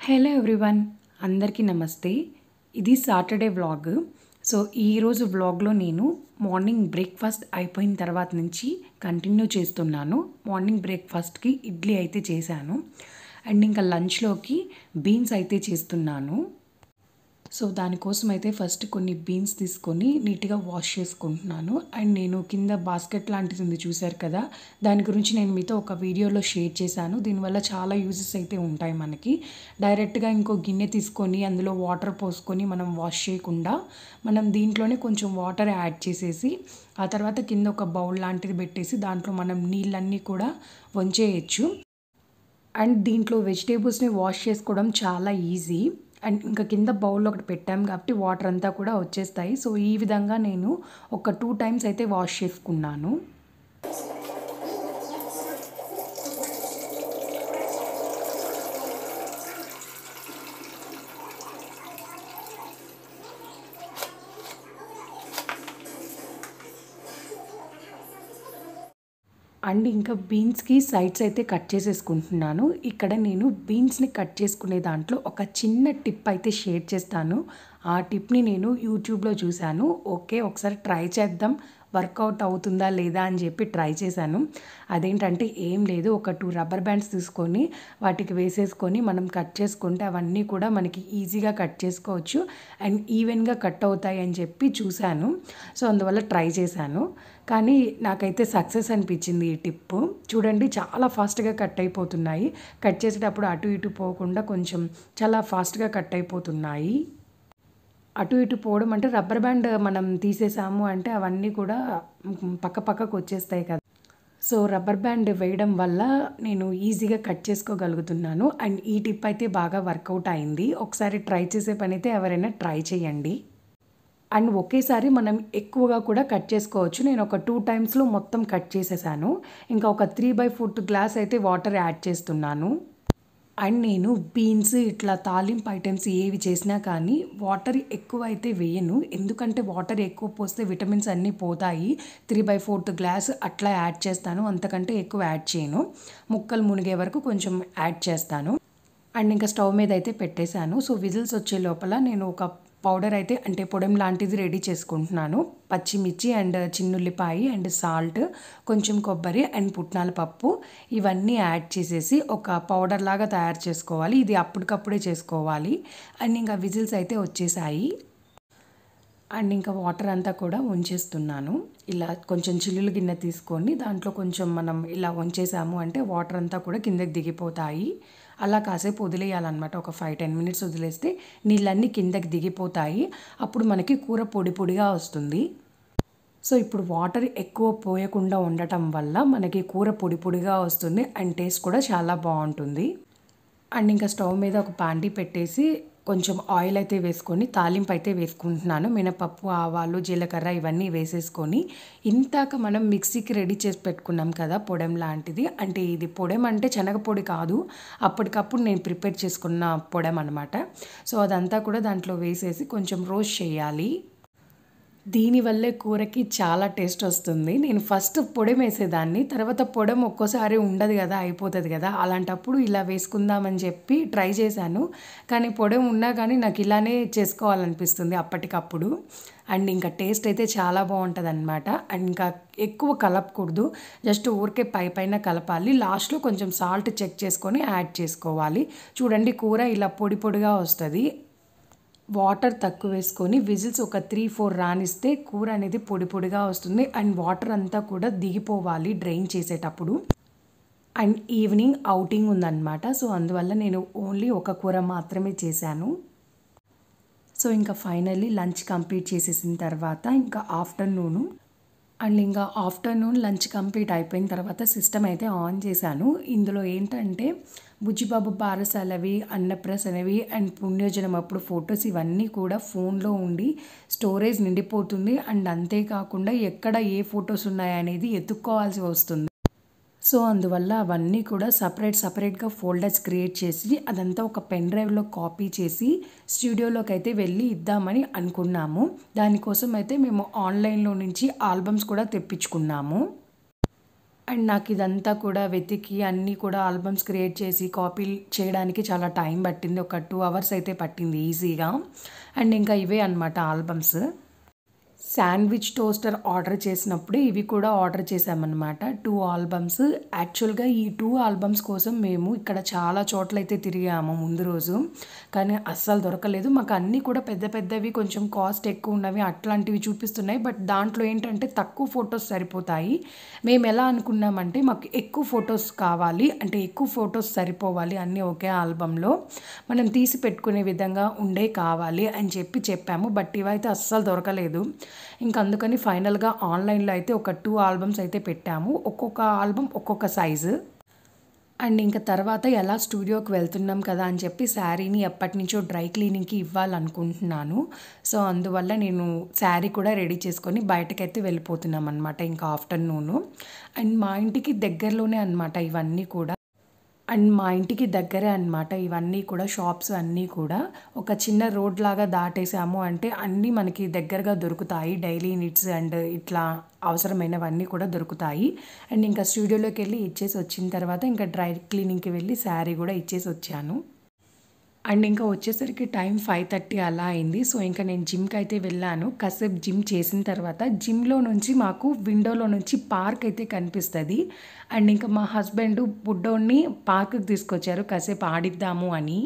Hello everyone, అందరికీ నమస్తే. ఇది సాటర్డే వ్లాగ్. సో ఈరోజు వ్లాగ్లో నేను మార్నింగ్ బ్రేక్ఫాస్ట్ అయిపోయిన తర్వాత నుంచి కంటిన్యూ చేస్తున్నాను. మార్నింగ్ బ్రేక్ఫాస్ట్కి ఇడ్లీ అయితే చేశాను అండ్ ఇంకా లంచ్లోకి బీన్స్ అయితే చేస్తున్నాను. సో దానికోసం అయితే ఫస్ట్ కొన్ని బీన్స్ తీసుకొని నీట్గా వాష్ చేసుకుంటున్నాను. అండ్ నేను కింద బాస్కెట్ లాంటిది ఉంది చూసారు కదా, దాని గురించి నేను మీతో ఒక వీడియోలో షేర్ చేశాను. దీనివల్ల చాలా యూజెస్ అయితే ఉంటాయి మనకి. డైరెక్ట్గా ఇంకో గిన్నె తీసుకొని అందులో వాటర్ పోసుకొని మనం వాష్ చేయకుండా మనం దీంట్లోనే కొంచెం వాటర్ యాడ్ చేసేసి ఆ తర్వాత కింద ఒక బౌల్ లాంటిది పెట్టేసి దాంట్లో మనం నీళ్ళన్నీ కూడా వంచేయచ్చు. అండ్ దీంట్లో వెజిటేబుల్స్ని వాష్ చేసుకోవడం చాలా ఈజీ. అండ్ ఇంకా కింద బౌల్లో ఒకటి పెట్టాం కాబట్టి వాటర్ అంతా కూడా వచ్చేస్తాయి. సో ఈ విధంగా నేను ఒక 2 టైమ్స్ అయితే వాష్ చేసుకున్నాను. అండ్ ఇంకా బీన్స్కి సైడ్స్ అయితే కట్ చేసేసుకుంటున్నాను. ఇక్కడ నేను బీన్స్ని కట్ చేసుకునే దాంట్లో ఒక చిన్న టిప్ అయితే షేర్ చేస్తాను. ఆ టిప్ని నేను యూట్యూబ్లో చూశాను. ఓకే, ఒకసారి ట్రై చేద్దాం, వర్కౌట్ అవుతుందా లేదా అని చెప్పి ట్రై చేశాను. అదేంటంటే ఏం లేదు, ఒక 2 రబ్బర్ బ్యాండ్స్ తీసుకొని వాటికి వేసేసుకొని మనం కట్ చేసుకుంటే అవన్నీ కూడా మనకి ఈజీగా కట్ చేసుకోవచ్చు అండ్ ఈవెన్గా కట్ అవుతాయి అని చెప్పి చూశాను. సో అందువల్ల ట్రై చేశాను. కానీ నాకైతే సక్సెస్ అనిపించింది ఈ టిప్పు. చూడండి, చాలా ఫాస్ట్గా కట్ అయిపోతున్నాయి. కట్ చేసేటప్పుడు అటు ఇటు పోకుండా కొంచెం చాలా ఫాస్ట్గా కట్ అయిపోతున్నాయి. అటు ఇటు పోవడం అంటే రబ్బర్ బ్యాండ్ మనం తీసేసాము అంటే అవన్నీ కూడా పక్క పక్కకు వచ్చేస్తాయి కదా. సో రబ్బర్ బ్యాండ్ వేయడం వల్ల నేను ఈజీగా కట్ చేసుకోగలుగుతున్నాను. అండ్ ఈ టిప్ అయితే బాగా వర్కౌట్ అయింది. ఒకసారి ట్రై చేసే పని అయితే ఎవరైనా ట్రై చేయండి. అండ్ ఒకేసారి మనం ఎక్కువగా కూడా కట్ చేసుకోవచ్చు. నేను ఒక 2 టైమ్స్లో మొత్తం కట్ చేసేసాను. ఇంకా ఒక 3/4 గ్లాస్ అయితే వాటర్ యాడ్ చేస్తున్నాను. అండ్ నేను బీన్స్ ఇట్లా తాలింపు ఐటమ్స్ ఏవి చేసినా కానీ వాటర్ ఎక్కువ అయితే వేయను. ఎందుకంటే వాటర్ ఎక్కువ పోస్తే విటమిన్స్ అన్నీ పోతాయి. 3/4 గ్లాస్ అట్లా యాడ్ చేస్తాను, అంతకంటే ఎక్కువ యాడ్ చేయను. ముక్కలు మునిగే వరకు కొంచెం యాడ్ చేస్తాను. అండ్ ఇంకా స్టవ్ మీద అయితే పెట్టేశాను. సో విజిల్స్ వచ్చే లోపల నేను ఒక పౌడర్ అయితే అంటే పొడం లాంటిది రెడీ చేసుకుంటున్నాను. పచ్చిమిర్చి అండ్ చిన్నుల్లిపాయ అండ్ సాల్ట్, కొంచెం కొబ్బరి అండ్ పుట్నాల పప్పు ఇవన్నీ యాడ్ చేసేసి ఒక పౌడర్ లాగా తయారు చేసుకోవాలి. ఇది అప్పటికప్పుడే చేసుకోవాలి. అండ్ ఇంకా విజిల్స్ అయితే వచ్చేసాయి. అండ్ ఇంకా వాటర్ అంతా కూడా వంచేస్తున్నాను. ఇలా కొంచెం చిల్లులు గిన్నె తీసుకొని దాంట్లో కొంచెం మనం ఇలా వంచేసాము అంటే వాటర్ అంతా కూడా కిందకి దిగిపోతాయి. అలా కాసేపు వదిలేయాలన్నమాట. ఒక 5-10 మినిట్స్ వదిలేస్తే నీళ్ళన్నీ కిందకి దిగిపోతాయి. అప్పుడు మనకి కూర పొడి పొడిగా వస్తుంది. సో ఇప్పుడు వాటర్ ఎక్కువ పోయకుండా ఉండటం వల్ల మనకి కూర పొడి పొడిగా వస్తుంది అండ్ టేస్ట్ కూడా చాలా బాగుంటుంది. అండ్ ఇంకా స్టవ్ మీద ఒక బాండీ పెట్టేసి కొంచెం ఆయిల్ అయితే వేసుకొని తాలింపు అయితే వేసుకుంటున్నాను. మినపప్పు, ఆవాలు, జీలకర్ర ఇవన్నీ వేసేసుకొని ఇంతాక మనం మిక్సీకి రెడీ చేసి పెట్టుకున్నాం కదా పొడం లాంటిది, అంటే ఇది పొడం అంటే శనగపొడి కాదు, అప్పటికప్పుడు నేను ప్రిపేర్ చేసుకున్న పొడం అనమాట. సో అదంతా కూడా దాంట్లో వేసేసి కొంచెం రోస్ట్ చేయాలి. దీనివల్లే కూరకి చాలా టేస్ట్ వస్తుంది. నేను ఫస్ట్ పొడం వేసేదాన్ని, తర్వాత పొడం ఒక్కోసారి ఉండదు కదా, అయిపోతుంది కదా, అలాంటప్పుడు ఇలా వేసుకుందామని చెప్పి ట్రై చేశాను. కానీ పొడం ఉన్నా కానీ నాకు ఇలానే చేసుకోవాలనిపిస్తుంది అప్పటికప్పుడు. అండ్ ఇంకా టేస్ట్ అయితే చాలా బాగుంటుంది అనమాట. అండ్ ఇంకా ఎక్కువ కలపకూడదు, జస్ట్ ఊరికే పైన కలపాలి. లాస్ట్లో కొంచెం సాల్ట్ చెక్ చేసుకొని యాడ్ చేసుకోవాలి. చూడండి, కూర ఇలా పొడి పొడిగా వస్తుంది. వాటర్ తక్కువ వేసుకొని విజిల్స్ ఒక 3-4 రానిస్తే కూర అనేది పొడి పొడిగా వస్తుంది. అండ్ వాటర్ అంతా కూడా దిగిపోవాలి డ్రైన్ చేసేటప్పుడు. అండ్ ఈవినింగ్ అవుటింగ్ ఉందన్నమాట. సో అందువల్ల నేను ఓన్లీ ఒక కూర మాత్రమే చేశాను. సో ఇంకా ఫైనల్లీ లంచ్ కంప్లీట్ చేసేసిన తర్వాత ఇంకా ఆఫ్టర్నూన్ లంచ్ కంప్లీట్ అయిపోయిన తర్వాత సిస్టమ్ అయితే ఆన్ చేశాను. ఇందులో ఏంటంటే బుజ్జిబాబు బారసాలవి, అన్నప్రాసనవి అండ్ పుణ్యోజనం అప్పుడు ఫొటోస్ ఇవన్నీ కూడా ఫోన్లో ఉండి స్టోరేజ్ నిండిపోతుంది. అండ్ అంతేకాకుండా ఎక్కడ ఏ ఫొటోస్ ఉన్నాయనేది ఎత్తుక్కోవాల్సి వస్తుంది. సో అందువల్ల అవన్నీ కూడా సపరేట్గా ఫోల్డర్స్ క్రియేట్ చేసి అదంతా ఒక పెన్ డ్రైవ్లో కాపీ చేసి స్టూడియోలోకి అయితే వెళ్ళి ఇద్దామని అనుకున్నాము. దానికోసం అయితే మేము ఆన్లైన్లో నుంచి ఆల్బమ్స్ కూడా తెప్పించుకున్నాము. అండ్ నాకు ఇదంతా కూడా వెతికి అన్నీ కూడా ఆల్బమ్స్ క్రియేట్ చేసి కాపీ చేయడానికి చాలా టైం పట్టింది. ఒక 2 అవర్స్ అయితే పట్టింది ఈజీగా. అండ్ ఇంకా ఇవే అనమాట ఆల్బమ్స్. శాండ్విచ్ టోస్టర్ ఆర్డర్ చేసినప్పుడే ఇవి కూడా ఆర్డర్ చేశామన్నమాట. 2 ఆల్బమ్స్. యాక్చువల్‌గా ఈ 2 ఆల్బమ్స్ కోసం మేము ఇక్కడ చాలా చోట్లయితే తిరిగాము ముందు రోజు. కానీ అస్సలు దొరకలేదు. మాకు అన్నీ కూడా పెద్ద పెద్దవి కొంచెం కాస్ట్ ఎక్కువున్నవి అట్లాంటివి చూపిస్తున్నాయి. బట్ దాంట్లో ఏంటంటే తక్కువ ఫోటోస్ సరిపోతాయి. మేమెలా అనుకున్నామంటే మాకు ఎక్కువ ఫోటోస్ కావాలి. అంటే ఎక్కువ ఫోటోస్ సరిపోవాలి అన్నీ ఒకే ఆల్బమ్‌లో. మనం తీసి పెట్టుకునే విధంగా ఉండే కావాలి అని చెప్పాము. బట్ ఇవైతే అస్సలు దొరకలేదు. ఇంక అందుకని ఫైనల్‌గా ఆన్‌లైన్‌లో అయితే ఒక 2 ఆల్బమ్స్ అయితే పెట్టాము. ఒక్కొక్క ఆల్బమ్ ఒక్కొక్క సైజు. అండ్ ఇంక తర్వాత ఎలా స్టూడియోకి వెళ్తున్నాం కదా అని చెప్పి శారీని ఎప్పటినుంచో డ్రై క్లీనింగ్‌కి ఇవ్వాలనుకుంటున్నాను. సో, అందువల్ల నేను శారీ కూడా రెడీ చేసుకొని బయటకైతే వెళ్ళిపోతున్నామనమాట ఇంకా ఆఫ్టర్‌నూను. అండ్ మా ఇంటికి దగ్గరలోనే అనమాట ఇవన్నీ కూడా. అండ్ మా ఇంటికి దగ్గరే అనమాట ఇవన్నీ కూడా షాప్స్ అన్నీ కూడా. ఒక చిన్న రోడ్‌లాగా దాటేసాము అంటే అన్నీ మనకి దగ్గరగా దొరుకుతాయి. డైలీ నీడ్స్ అండ్ ఇట్లా అవసరమైనవన్నీ కూడా దొరుకుతాయి. అండ్ ఇంకా స్టూడియోలోకెళ్ళి ఇచ్చేసి వచ్చిన తర్వాత ఇంకా డ్రై క్లీనింగ్‌కి వెళ్ళి శారీ కూడా ఇచ్చేసి వచ్చాను. అండ్ ఇంకా వచ్చేసరికి టైం 5:30 అలా అయింది. సో, ఇంక నేను జిమ్‌కైతే వెళ్ళాను. కాసేపు జిమ్ చేసిన తర్వాత జిమ్‌లో నుంచి మాకు విండోలో నుంచి పార్క్ అయితే కనిపిస్తది. అండ్ ఇంకా మా హస్బెండ్ బుడ్డోడిని పార్క్‌కి తీసుకొచ్చారు కాసేపు ఆడిద్దాము అని.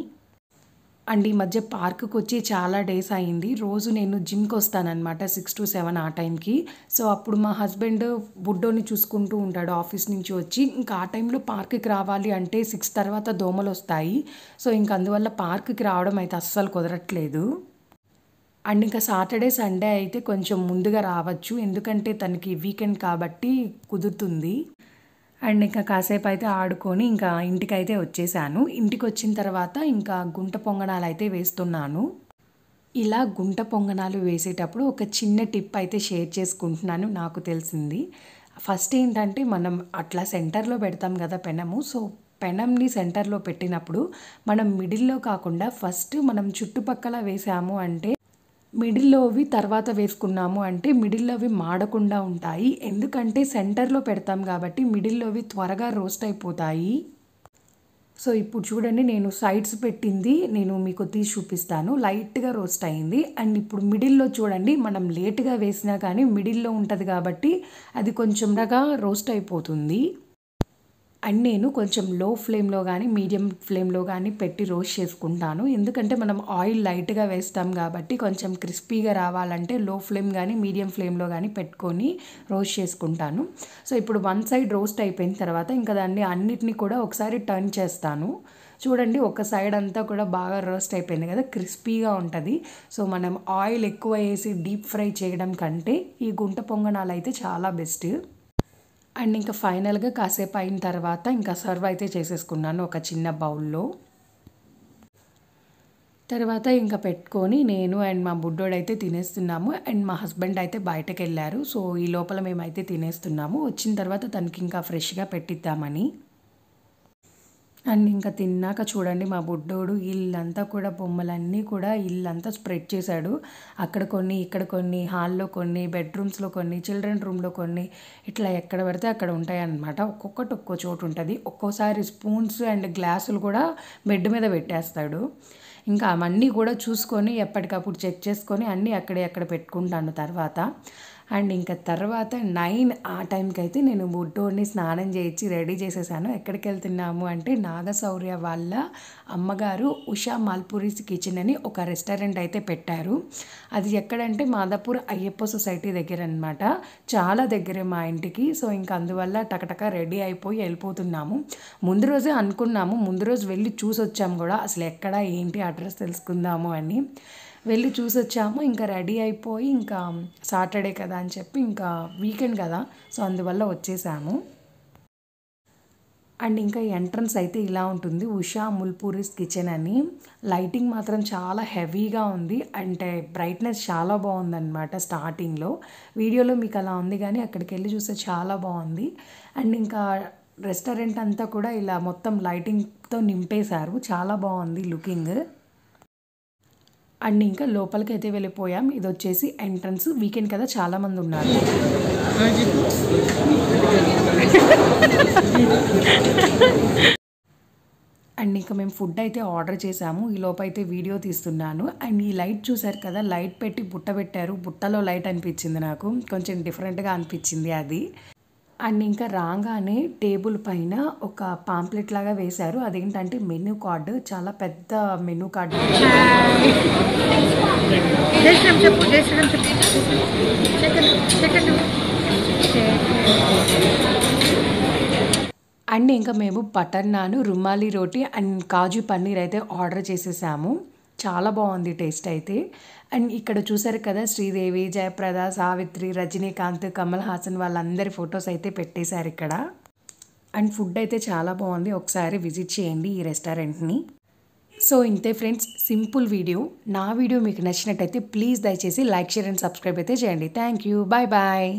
అండ్ ఈ మధ్య పార్క్‌కొచ్చి చాలా డేస్ అయింది. రోజు నేను జిమ్‌కొస్తాననమాట 6-7 ఆ టైంకి. సో, అప్పుడు మా హస్బెండ్ బుడ్డోడిని చూసుకుంటూ ఉంటాడు ఆఫీస్ నుంచి వచ్చి. ఇంకా ఆ టైంలో పార్క్‌కి రావాలి అంటే 6 తర్వాత దోమలొస్తాయి. సో, ఇంక అందువల్ల పార్క్‌కి రావడం అయితే అస్సలు కుదరట్లేదు. అండ్ ఇంకా సాటర్‌డే, సండే అయితే కొంచెం ముందుగా రావచ్చు. ఎందుకంటే తనకి వీకెండ్ కాబట్టి కుదురుతుంది. అండ్ ఇంకా కాసేపయితే ఆడుకొని ఇంకా ఇంటికైతే వచ్చేసాను. ఇంటికొచ్చిన తర్వాత ఇంకా గుంట పొంగనాలైతే వేస్తున్నాను. ఇలా గుంట పొంగనాలు వేసేటప్పుడు ఒక చిన్న టిప్ అయితే షేర్ చేసుకుంటున్నాను నాకు తెలిసింది. ఫస్ట్ ఏంటంటే మనం అట్లా సెంటర్‌లో పెడతాం కదా పెనము. సో, పెనంని సెంటర్‌లో పెట్టినప్పుడు మనం మిడిల్‌లో కాకుండా ఫస్ట్ మనం చుట్టుపక్కల వేసాము అంటే మిడిల్‌లోవి తర్వాత వేసుకున్నాము అంటే మిడిల్‌లోవి మాడకుండా ఉంటాయి. ఎందుకంటే సెంటర్‌లో పెడతాం కాబట్టి మిడిల్‌లోవి త్వరగా రోస్ట్ అయిపోతాయి. సో, ఇప్పుడు చూడండి నేను సైడ్స్ పెట్టింది నేను మీకు తీసి చూపిస్తాను. లైట్‌గా రోస్ట్ అయింది. అండ్ ఇప్పుడు మిడిల్‌లో చూడండి మనం లేట్‌గా వేసినా కానీ మిడిల్‌లో ఉంటది కాబట్టి అది కొంచెంగా రోస్ట్ అయిపోతుంది. అండ్ నేను కొంచెం లో ఫ్లేమ్‌లో గానీ, మీడియం ఫ్లేమ్‌లో గానీ పెట్టి రోస్ట్ చేసుకుంటాను. ఎందుకంటే మనం ఆయిల్ లైట్‌గా వేస్తాం కాబట్టి కొంచెం క్రిస్పీగా రావాలంటే లో ఫ్లేమ్ గానీ, మీడియం ఫ్లేమ్‌లో గానీ పెట్టుకొని రోస్ట్ చేసుకుంటాను. సో, ఇప్పుడు వన్ సైడ్ రోస్ట్ అయిపోయిన తర్వాత ఇంకా దాన్ని అన్నిటిని కూడా ఒకసారి టర్న్ చేస్తాను. చూడండి ఒక సైడ్ అంతా కూడా బాగా రోస్ట్ అయిపోయింది కదా! క్రిస్పీగా ఉంటది. సో, మనం ఆయిల్ ఎక్కువ ఏసి డీప్ ఫ్రై చేయడం కంటే ఈ గుంట పొంగనాలైతే చాలా బెస్ట్. అండ్ ఇంకా ఫైనల్‌గా కాసేపు అయిన తర్వాత ఇంకా సర్వ్ అయితే చేసేసుకున్నాను ఒక చిన్న బౌల్‌లో. తర్వాత ఇంకా పెట్టుకొని నేను అండ్ మా బుడ్డోడైతే తినేస్తున్నాము. అండ్ మా హస్బెండ్ అయితే బయటకెళ్లారు. సో, ఈ లోపల మేమైతే తినేస్తున్నాము. వచ్చిన తర్వాత తనకి ఇంకా ఫ్రెష్‌గా పెట్టిద్దామని. అండ్ ఇంకా తిన్నాక చూడండి మా బుడ్డోడు ఇల్లంతా కూడా బొమ్మలన్నీ కూడా ఇల్లంతా స్ప్రెడ్ చేశాడు. అక్కడ కొన్ని, ఇక్కడ కొన్ని, హాల్‌లో కొన్ని, బెడ్‌రూమ్స్‌లో కొన్ని, చిల్డ్రన్ రూమ్‌లో కొన్ని ఇట్లా ఎక్కడ పడితే అక్కడ ఉంటాయన్నమాట. ఒక్కొక్కటి ఒక్కో చోటు ఉంటది. ఒక్కోసారి స్పూన్స్ అండ్ గ్లాసులు కూడా బెడ్ మీద పెట్టేస్తాడు. ఇంకా అవన్నీ కూడా చూసుకొని ఎప్పటికప్పుడు చెక్ చేసుకొని అన్నీ అక్కడ పెట్టుకుంటాను తర్వాత. అండ్ ఇంకా తర్వాత 9 ఆ టైంకైతే నేను బుడ్డోడిని స్నానం చేయించి రెడీ చేసేసాను. ఎక్కడికెళ్తున్నాము అంటే నాగశౌర్య వాళ్ళ అమ్మగారు ఉషా మల్పూరిస్ కిచెన్ అని ఒక రెస్టారెంట్ అయితే పెట్టారు. అది ఎక్కడంటే మాదాపూర్ అయ్యప్ప సొసైటీ దగ్గరనమాట. చాలా దగ్గరే మా ఇంటికి. సో, ఇంక అందువల్ల టకటక రెడీ అయిపోయి వెళ్ళిపోతున్నాము. ముందు రోజే అనుకున్నాము. ముందు రోజు వెళ్ళి చూసొచ్చాము కూడా. అసలు ఎక్కడ ఏంటి అడ్రస్ తెలుసుకుందాము అని. వెళ్ళి చూసొచ్చాము. ఇంకా రెడీ అయిపోయి ఇంకా సాటర్డే కదా అని చెప్పి ఇంకా వీకెండ్ కదా! సో, అందువల్ల వచ్చేసాము. అండ్ ఇంకా ఎంట్రన్స్ అయితే ఇలా ఉంటుంది. ఉషా ముల్పూరిస్ కిచెన్ అని. లైటింగ్ మాత్రం చాలా హెవీగా ఉంది. అంటే బ్రైట్‌నెస్ చాలా బావుందనమాట స్టార్టింగ్‌లో. వీడియోలో మీకు అలా ఉంది గానీ అక్కడికెళ్ళి చూస్తే చాలా బావుంది. అండ్ ఇంకా రెస్టారెంట్ అంతా కూడా ఇలా మొత్తం లైటింగ్‌తో నింపేశారు. చాలా బావుంది లుకింగ్. అండ్ ఇంకా లోపలికైతే వెళ్ళిపోయాం. ఇదొచ్చేసి ఎంట్రన్స్. వీకెండ్ కదా చాలామంది ఉన్నారు. అండ్ ఇంకా మేము ఫుడ్ అయితే ఆర్డర్ చేసాము. ఈ లోపు అయితే వీడియో తీస్తున్నాను. అండ్ ఈ లైట్ చూసారు కదా, లైట్ పెట్టి బుట్ట పెట్టారు. బుట్టలో లైట్ అనిపించింది నాకు, కొంచెం డిఫరెంట్గా అనిపించింది అది. అండ్ ఇంకా రాగానే టేబుల్ పైన ఒక పాంప్లెట్ లాగా వేశారు. అదేంటంటే మెనూ కార్డు, చాలా పెద్ద మెనూ కార్డు. అండ్ ఇంకా మేము బటర్ నాన్, రుమాలి రోటీ అండ్ కాజు పన్నీర్ అయితే ఆర్డర్ చేసేసాము. చాలా బాగుంది టేస్ట్ అయితే. అండ్ ఇక్కడ చూసారు కదా, శ్రీదేవి, జయప్రద, సావిత్రి, రజనీకాంత్, కమల్ హాసన్ వాళ్ళందరి ఫొటోస్ అయితే పెట్టేశారు ఇక్కడ. అండ్ ఫుడ్ అయితే చాలా బాగుంది. ఒకసారి విజిట్ చేయండి ఈ రెస్టారెంట్ని. సో ఇంతే ఫ్రెండ్స్, సింపుల్ వీడియో. నా వీడియో మీకు నచ్చినట్టయితే ప్లీజ్ దయచేసి లైక్, షేర్ అండ్ సబ్స్క్రైబ్ అయితే చేయండి. Thank you. Bye bye.